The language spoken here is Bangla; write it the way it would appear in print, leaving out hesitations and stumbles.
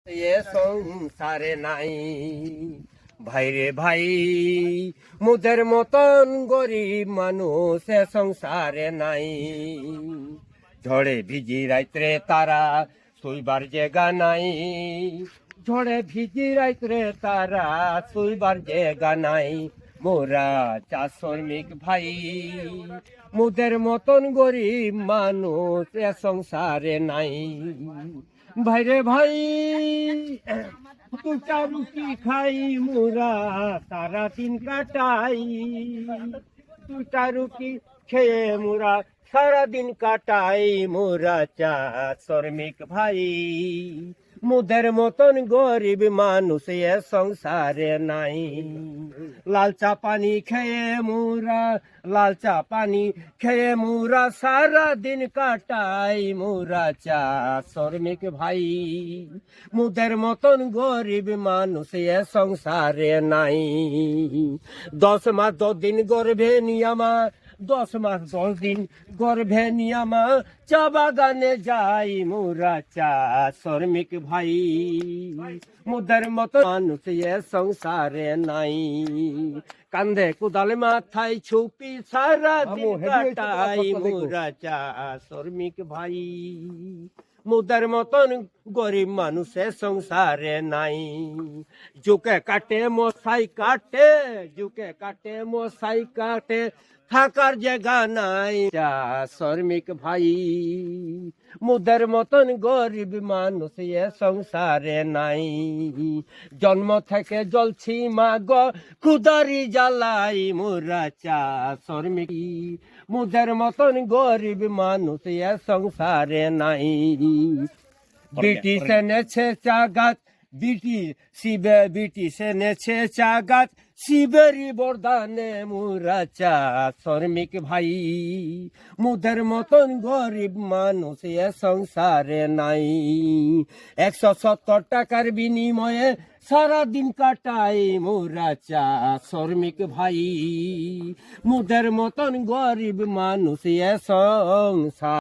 এ সংসারে নাই ভাইরে ভাই, মুদের মতন গরিব মানুষ এ সংসারে নাই। ঝড়ে ভিজি রাত্রে তারা শুইবার জায়গা নাই, ঝড়ে ভিজি রাত্রে তারা শুইবার জায়গা নাই। মোরা চা শ্রমিক ভাই, মুদের মতন গরিব মানুষ এ সংসারে নাই। ভাইরে ভাই, দুটা রুটি খাই মোরা সারা দিন কাটাই, দুটা রুটি খেয়ে মোরা সারা দিন কাটাই। মোরা চা শ্রমিক ভাই, মুদের মতন গরিব মানুষ এ সংসারে নাই। লাল চা পানি খেয়ে মোরা, লাল চা পানি খেয়ে মোরা সারা দিন কাটাই। মোরা চা শ্রমিক ভাই, মুদের মতন গরিব মানুষ এ সংসারে নাই। 10 মাস 10 দিন গর্ভে নিয়ামা, 10 মাস 10 দিন গর্ভে নিয়ামা চা বাগানে যাই। মোরা চা শ্রমিক ভাই, মুদের মতো মানুষ এ সংসারে নাই। কান্ধে কোদাল মাথায় ছুপি সারা দিন কাটাই। মোরা চা শ্রমিক ভাই, মুদের মতন গরিব মানুষের সংসারে নাই। জুকে কাটে মশাই কাটে, জুকে কাটে মশাই কাটে, থাকার জায়গা নাই। চা শ্রমিক ভাই, মুদের মতন গরিব মানুষ এ সংসারে নাই। জন্ম থেকে জ্বলছি মা গো ক্ষুধারি জ্বালাই। মোরা চা শ্রমিক, মুদের মতন গরিব মানুষ এ সংসারে নাই। ব্রিটিশ এনেছে চা গাছ, ব্রিটিশ এনেছে চা গাছ শিবেরি বরদানে। মোরা চা শ্রমিক ভাই, মুদের মতন গরিব মানুষ এ সংসারে নাই। 170 টাকার বিনিময়ে সারাদিন কাটাই। মোরা চা শ্রমিক ভাই, মুদের মতন গরিব মানুষ এ সংসার।